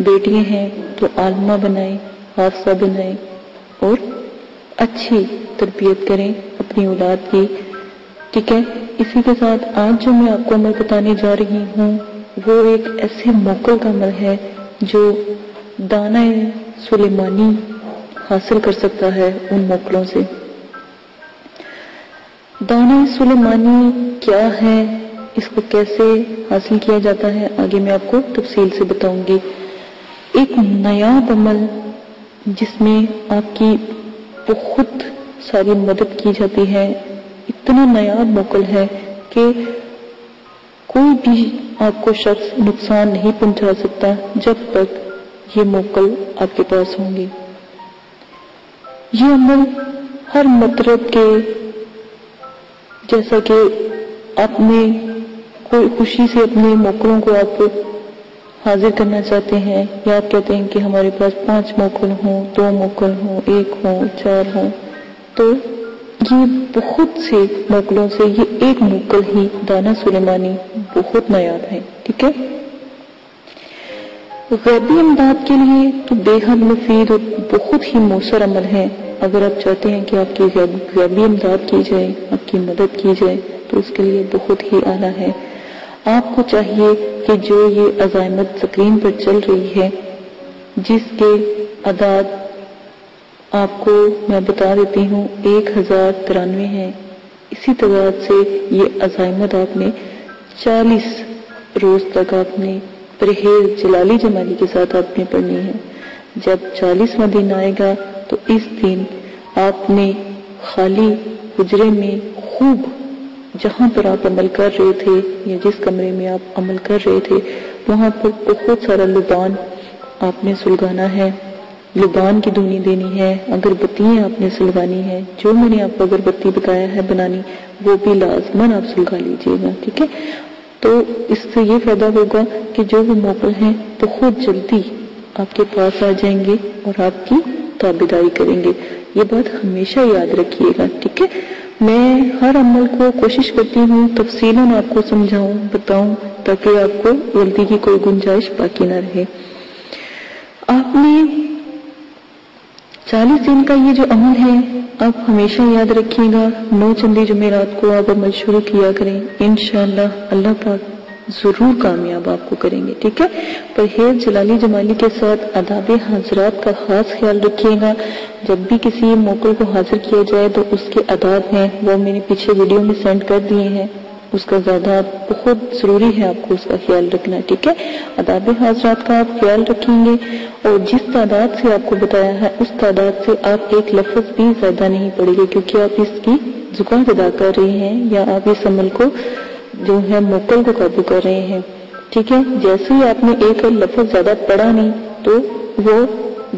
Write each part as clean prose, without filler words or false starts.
بیٹیاں ہیں تو عالمہ بنائیں، حافظہ بنائیں اور اچھی تربیت کریں اپنی اولاد کی، ٹھیک ہے۔ اسی کے ساتھ آج جو میں آپ کو عمل بتانے جا رہی ہوں وہ ایک ایسے موکل کا عمل ہے جو دانہ سلیمانی حاصل کر سکتا ہے ان موکلوں سے۔ دانہ سلیمانی کیا ہے، اس کو کیسے حاصل کیا جاتا ہے، آگے میں آپ کو تفصیل سے بتاؤں گی۔ ایک نایاب عمل جس میں آپ کی بہت ساری مدد کی جاتی ہے، اتنا نایاب موکل ہے کہ کوئی بھی آپ کو شخص نقصان نہیں پہنچا سکتا جب تک یہ موکل آپ کے پاس ہوں گے۔ یہ عمل ہر مطلب کے، جیسا کہ آپ نے کوئی خوشی سے اپنے موکلوں کو آپ حاضر کرنا چاہتے ہیں، یا آپ کہتے ہیں کہ ہمارے پاس 5 موکل ہوں، 2 موکل ہوں، 1 ہوں، 4 ہوں، تو یہ بہت سے موکلوں سے یہ ایک موکل ہی دانہ سلیمانی بہت نایاب ہے، ٹھیک ہے۔ غیبی امداد کے لیے تو بے حد مفید اور بہت ہی مؤثر عمل ہے۔ اگر آپ چاہتے ہیں کہ آپ کی غیبی امداد کی جائے، آپ کی مدد کی جائے، تو اس کے لیے بہت ہی اعلیٰ ہے۔ آپ کو چاہیے کہ جو یہ عزائمت اسکرین پر چل رہی ہے، جس کے اعداد آپ کو میں بتا دیتی ہوں 1093 ہے، اسی تعداد سے یہ عزائمت آپ نے 40 روز تک آپ نے پرہیز جلالی جمالی کے ساتھ آپ نے پڑھنی ہے۔ جب 40واں دن آئے گا تو اس دن آپ نے خالی حجرے میں خوب، جہاں پر آپ عمل کر رہے تھے یا جس کمرے میں آپ عمل کر رہے تھے، وہاں پر بہت سارا لبان آپ نے سلگانا ہے، لبان کی دھونی دینی ہے، اگربتیاں آپ نے سلگانی ہے، جو میں نے آپ کو اگربتی بتایا ہے بنانی وہ بھی لازماً آپ سلگا لیجئے گا، ٹھیک ہے۔ تو اس سے یہ فائدہ ہوگا کہ جو وہ موکل ہیں بہت جلدی آپ کے پاس آ جائیں گے اور آپ کی تابعداری کریں گے۔ یہ بات ہمیشہ یاد رکھیے گا، ٹھیک ہے۔ میں ہر عمل کو کوشش کرتی ہوں تفصیلاً آپ کو سمجھاؤں، بتاؤں، تاکہ آپ کو غلطی کی کوئی گنجائش باقی نہ رہے۔ آپ نے 40 دن کا یہ جو عمل ہے آپ ہمیشہ یاد رکھیے گا، 9 چندی جمعرات کو آپ عمل شروع کیا کریں، انشاءاللہ اللہ پاک ضرور کامیاب آپ کو کریں گے، ٹھیک ہے۔ پرہیز جلالی جمالی کے ساتھ آداب حاضرات کا خاص خیال رکھیے گا۔ جب بھی کسی موکل کو حاضر کیا جائے تو اس کے آداب ہیں وہ میں نے پیچھے ویڈیو میں سینڈ کر دیے ہیں، اس کا زیادہ بہت ضروری ہے آپ کو اس کا خیال رکھنا، ٹھیک ہے۔ آداب حاضرات کا آپ خیال رکھیں گے اور جس تعداد سے آپ کو بتایا ہے اس تعداد سے آپ ایک لفظ بھی زیادہ نہیں پڑھیں گے، کیونکہ آپ اس کی زکات ادا کر رہے ہیں یا آپ اس عمل کو جو ہے موکل کو قابو کر رہے ہیں، ٹھیک ہے۔ جیسے ہی آپ نے ایک لفظ زیادہ پڑھا نہیں تو وہ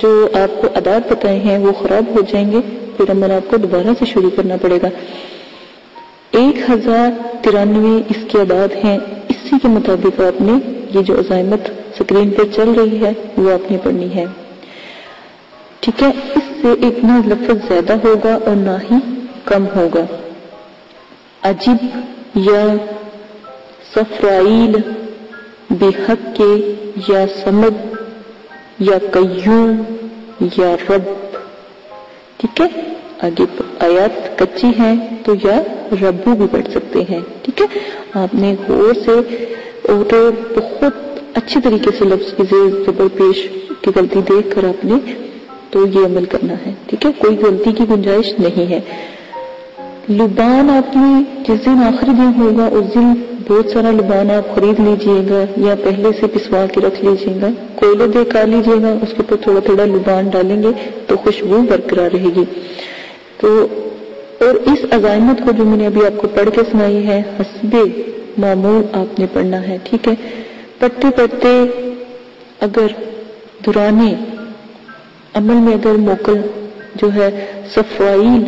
جو آپ کو آداب بتائے ہیں وہ خراب ہو جائیں گے، پھر عمل آپ کو دوبارہ سے شروع کرنا پڑے گا۔ 1093 اس کے اعداد ہیں، اسی کے مطابق آپ نے یہ جو عزائمت سکرین پر چل رہی ہے وہ آپ نے پڑھنی ہے، ٹھیک ہے۔ اس سے ایک نہ لفظ زیادہ ہوگا اور نہ ہی کم ہوگا۔ عجب یا صفرائیل، بے حق کے یا سمد یا قیوم یا رب، ٹھیک ہے۔ آگے آیات کچی ہیں تو یا ربو بھی پڑھ سکتے ہیں، ٹھیک ہے۔ آپ نے غور سے اور بہت اچھے طریقے سے لفظ کی زیر زبر پیش کی غلطی دیکھ کر آپ نے تو یہ عمل کرنا ہے، ٹھیک ہے، کوئی غلطی کی گنجائش نہیں ہے۔ لبان آپ نے جس دن آخری دن ہوگا اس دن بہت سارا لبان آپ خرید لیجئے گا یا پہلے سے پسوا کے رکھ لیجئے گا، کوئلے دے کر لیجئے گا، اس کے اوپر تھوڑا تھوڑا لبان ڈالیں گے تو خوشبو برقرار رہے گی۔ تو اور اس عزائمت کو جو میں نے ابھی آپ کو پڑھ کے سنائی ہے حسب معمول آپ نے پڑھنا ہے، ٹھیک ہے۔ پڑھتے پڑھتے اگر دورانی عمل میں اگر موکل جو ہے صفائیل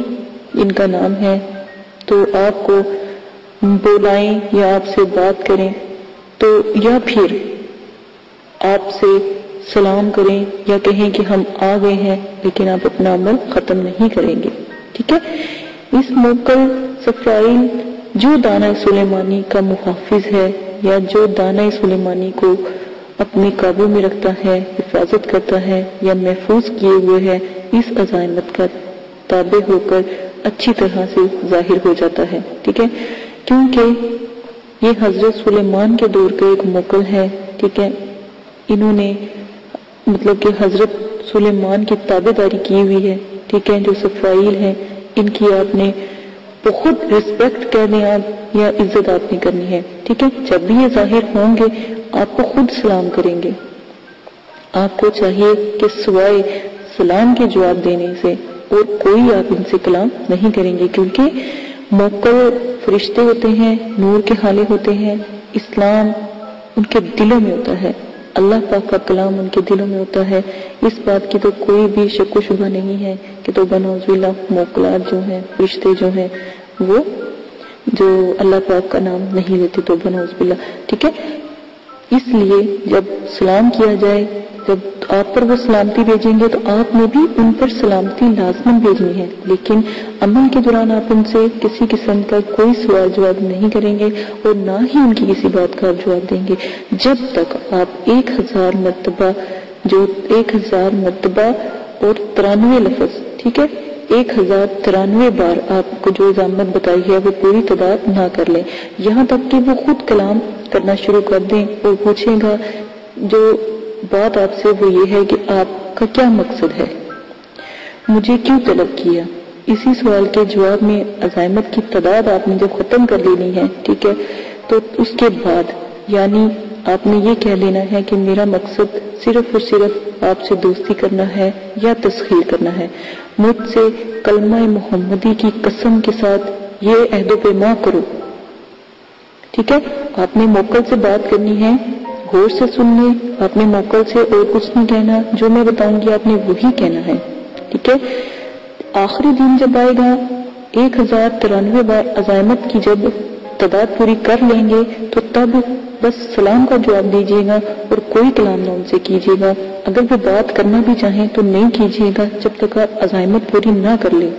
ان کا نام ہے تو آپ کو بلائیں یا آپ سے بات کریں تو یا پھر آپ سے سلام کریں یا کہیں کہ ہم آ گئے ہیں، لیکن آپ اپنا عمل ختم نہیں کریں گے، ٹھیک ہے۔ اس موکل صفائیل جو دانہ سلیمانی کا محافظ ہے یا جو دانہ سلیمانی کو اپنے قابو میں رکھتا ہے، حفاظت کرتا ہے یا محفوظ کیے ہوئے ہے، اس عزائمت کا تابع ہو کر اچھی طرح سے ظاہر ہو جاتا ہے. ٹھیک ہے، کیونکہ یہ حضرت سلیمان کے دور کا ایک موکل ہے. ٹھیک ہے، انہوں نے مطلب کہ حضرت سلیمان کی تابع داری کی ہوئی ہے. ٹھیک ہے، جو سفائیل ہیں ان کی آپ نے بہت رسپیکٹ کہہ دیں آپ یا عزت آپ نے کرنی ہے. ٹھیک ہے، جب بھی یہ ظاہر ہوں گے آپ کو خود سلام کریں گے. آپ کو چاہیے کہ سوائے سلام کے جواب دینے سے اور کوئی آپ ان سے کلام نہیں کریں گے، کیونکہ موکل فرشتے ہوتے ہیں، نور کے حالے ہوتے ہیں. اسلام ان کے دلوں میں ہوتا ہے، اللہ پاک کا کلام ان کے دلوں میں ہوتا ہے. اس بات کی تو کوئی بھی شک و شبہ نہیں ہے کہ تو بنعوذ باللہ موکلات جو ہیں، فرشتے جو ہیں، وہ جو اللہ پاک کا نام نہیں لیتے تو بنعوذ باللہ. ٹھیک ہے، اس لیے جب سلام کیا جائے، جب آپ پر وہ سلامتی بھیجیں گے تو آپ نے بھی ان پر سلامتی لازماً بھیجنی ہے، لیکن عمل کے دوران آپ ان سے کسی قسم کا کوئی سوال جواب نہیں کریں گے اور نہ ہی ان کی کسی بات کا آپ جواب دیں گے جب تک آپ 1000 مرتبہ جو 1000 مرتبہ اور 93 لفظ، ٹھیک ہے، 1093 بار آپ کو جو ضمانت بتائی ہے وہ پوری تعداد نہ کر لیں، یہاں تک کہ وہ خود کلام کرنا شروع کر دیں اور پوچھیں گا جو بات آپ سے وہ یہ ہے کہ آپ کا کیا مقصد ہے، مجھے کیوں طلب کیا. اسی سوال کے جواب میں عزائمت کی تعداد آپ نے جب ختم کر لینی ہے، ٹھیک ہے، تو اس کے بعد یعنی آپ نے یہ کہہ لینا ہے کہ میرا مقصد صرف اور صرف آپ سے دوستی کرنا ہے یا تسخیر کرنا ہے. مجھ سے کلمہ محمدی کی قسم کے ساتھ یہ عہد و پیما کرو. ٹھیک ہے، آپ نے موکل سے بات کرنی ہے، غور سے سننے، آپ نے موکل سے اور کچھ نہیں کہنا، جو میں بتاؤں گی آپ نے وہی کہنا ہے. ٹھیک ہے، آخری دن جب آئے گا 1093 بار عزائمت کی جب تعداد پوری کر لیں گے تو تب بس سلام کا جواب دیجیے گا اور کوئی کلام نہ ان سے کیجیے گا. اگر وہ بات کرنا بھی چاہیں تو نہیں کیجیے گا جب تک آپ عزائمت پوری نہ کر لیں،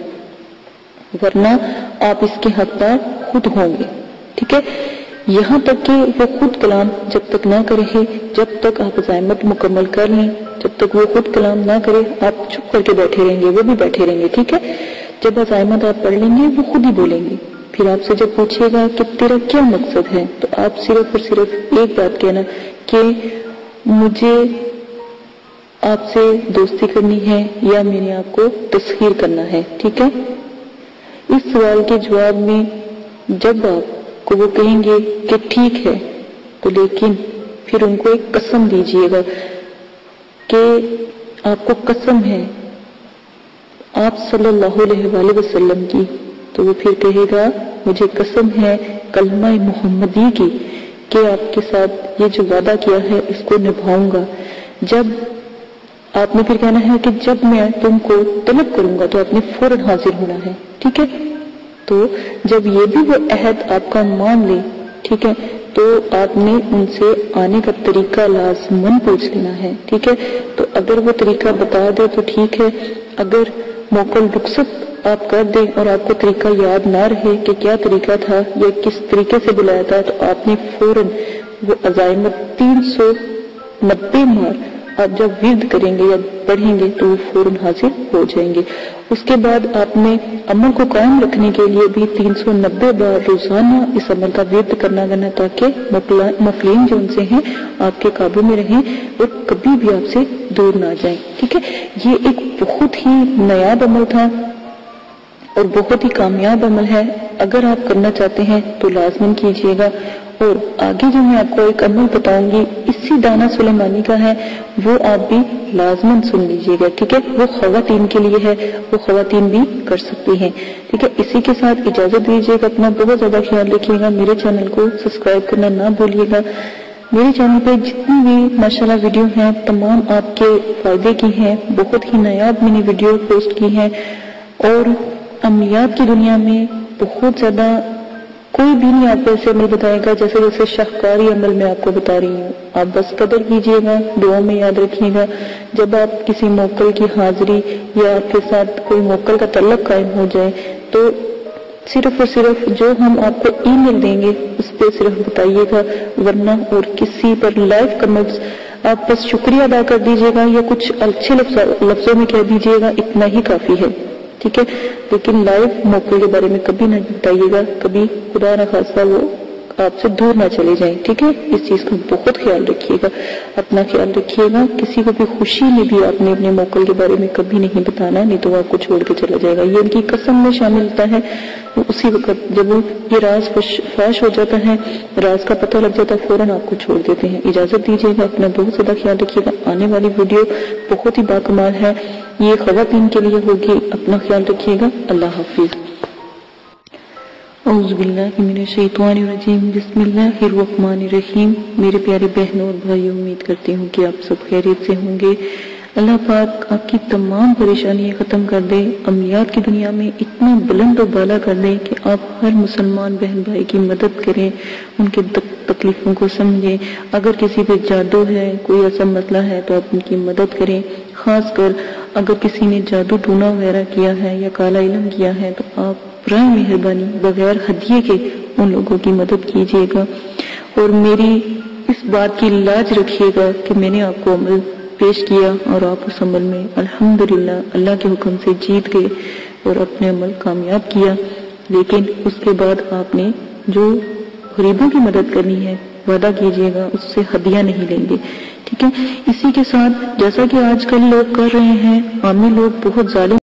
ورنہ آپ اس کے حقدار خود ہوں گے. ٹھیک ہے، یہاں تک کہ وہ خود کلام جب تک نہ کرے، جب تک آپ عزائمت مکمل کر لیں، جب تک وہ خود کلام نہ کرے آپ چپ کر کے بیٹھے رہیں گے، وہ بھی بیٹھے رہیں گے. ٹھیک ہے، جب عزائمت آپ پڑھ لیں گے وہ خود ہی بولیں گے. پھر آپ سے جب پوچھے گا کہ تیرا کیا مقصد ہے تو آپ صرف اور صرف ایک بات کہنا کہ مجھے آپ سے دوستی کرنی ہے یا میں نے آپ کو تسخیر کرنا ہے. ٹھیک ہے، اس سوال کے جواب میں جب آپ کو وہ کہیں گے کہ ٹھیک ہے تو لیکن پھر ان کو ایک قسم دیجیے گا کہ آپ کو قسم ہے آپ صلی اللہ علیہ وآلہ وسلم کی، تو وہ پھر کہے گا مجھے قسم ہے کلمہ محمدی کی کہ آپ کے ساتھ یہ جو وعدہ کیا ہے اس کو نبھاؤں گا. جب آپ نے پھر کہنا ہے کہ جب میں تم کو طلب کروں گا تو آپ نے فوراً حاضر ہونا ہے. ٹھیک ہے، تو جب یہ بھی وہ عہد آپ کا مان لے، ٹھیک ہے، تو آپ نے ان سے آنے کا طریقہ لازماً پوچھ لینا ہے. ٹھیک ہے، تو اگر وہ طریقہ بتا دے تو ٹھیک ہے، اگر موکل رخصت آپ کر دیں اور آپ کو طریقہ یاد نہ رہے کہ کیا طریقہ تھا یا کس طریقے سے بلایا تھا تو آپ نے فوراً وہ عزائمت 390 بار آپ جب ورد کریں گے یا پڑھیں گے تو وہ فوراً حاضر ہو جائیں گے. اس کے بعد آپ نے عمل کو قائم رکھنے کے لیے بھی 390 بار روزانہ اس عمل کا ورد کرنا تاکہ مفلین جو ان سے ہیں آپ کے قابو میں رہیں اور کبھی بھی آپ سے دور نہ جائیں. ٹھیک ہے، یہ ایک بہت ہی نایاب عمل تھا اور بہت ہی کامیاب عمل ہے. اگر آپ کرنا چاہتے ہیں تو لازماً کیجیے گا. اور آگے جو میں آپ کو ایک عمل بتاؤں گی اسی دانا سلیمانی کا ہے، وہ آپ بھی لازماً سن لیجیے گا. ٹھیک ہے، وہ خواتین کے لیے ہے، وہ خواتین بھی کر سکتی ہیں. ٹھیک ہے، اسی کے ساتھ اجازت دیجیے گا. اپنا بہت زیادہ خیال رکھیے گا. میرے چینل کو سبسکرائب کرنا نہ بھولیے گا. میرے چینل پہ جتنی بھی ماشاءاللہ ویڈیو ہیں تمام آپ کے فائدے کی ہیں. بہت ہی نایاب میں نے ویڈیو پوسٹ کی ہیں اور عملیات کی دنیا میں بہت زیادہ کوئی بھی نہیں آپ کو ایسے عمل بتائے گا جیسے جیسے شاہکاری عمل میں آپ کو بتا رہی ہوں. آپ بس قدر کیجیے گا، دعا میں یاد رکھیے گا. جب آپ کسی موکل کی حاضری یا آپ کے ساتھ کوئی موکل کا تعلق قائم ہو جائے تو صرف اور صرف جو ہم آپ کو ای میل دیں گے اس پہ صرف بتائیے گا، ورنہ اور کسی پر لائیو کمنٹس آپ بس شکریہ ادا کر دیجیے گا یا کچھ اچھے لفظوں میں کہہ دیجیے گا، اتنا ہی کافی ہے، ٹھیک ہے؟ لیکن لائیو موقع کے بارے میں کبھی نہ بتائیے گا، کبھی خدا نہ خواستہ وہ آپ سے دور نہ چلے جائیں، ٹھیک ہے؟ اس چیز کا بہت خیال رکھیے گا، اپنا خیال رکھیے گا۔ کسی کو بھی خوشی میں بھی آپ نے اپنے موقع کے بارے میں کبھی نہیں بتانا، نہیں تو وہ آپ کو چھوڑ کے چلا جائے گا۔ یہ ان کی قسم میں شامل ہوتا ہے، اسی وقت جب یہ راز فاش ہو جاتا ہے، راز کا پتہ لگ جاتا ہے، فوراً آپ کو چھوڑ دیتے ہیں۔ اجازت دیجیے گا، اپنا بہت زیادہ خیال رکھیے گا۔ آنے والی ویڈیو بہت ہی باکمال ہے، یہ خواتین کے لیے ہوگی، اپنا خیال رکھیے گا۔ اللہ حافظ۔ اعوذ باللہ من الشیطان الرجیم، بسم اللہ الرحمن الرحیم۔ میرے پیارے بہنوں اور بھائیوں، امید کرتی ہوں کہ آپ سب خیریت سے ہوں گے۔ اللہ پاک آپ کی تمام پریشانیاں ختم کر دے، عملیات کی دنیا میں اتنا بلند و بالا کر دے کہ آپ ہر مسلمان بہن بھائی کی مدد کریں، ان کے تکلیفوں کو سمجھیں۔ اگر کسی پہ جادو ہے، کوئی ایسا مسئلہ ہے تو آپ ان کی مدد کریں۔ خاص کر اگر کسی نے جادو ٹونا وغیرہ کیا ہے یا کالا علم کیا ہے تو آپ برائے مہربانی بغیر ہدیے کے ان لوگوں کی مدد کیجیے گا، اور میری اس بات کی لاج رکھیے گا کہ میں نے آپ کو عمل پیش کیا اور آپ اس عمل میں الحمدللہ اللہ کے حکم سے جیت گئے اور اپنے عمل کامیاب کیا۔ لیکن اس کے بعد آپ نے جو غریبوں کی مدد کرنی ہے، وعدہ کیجیے گا اس سے ہدیہ نہیں لیں گے، ٹھیک ہے؟ اسی کے ساتھ جیسا کہ آج کل لوگ کر رہے ہیں، عامی لوگ بہت ظالم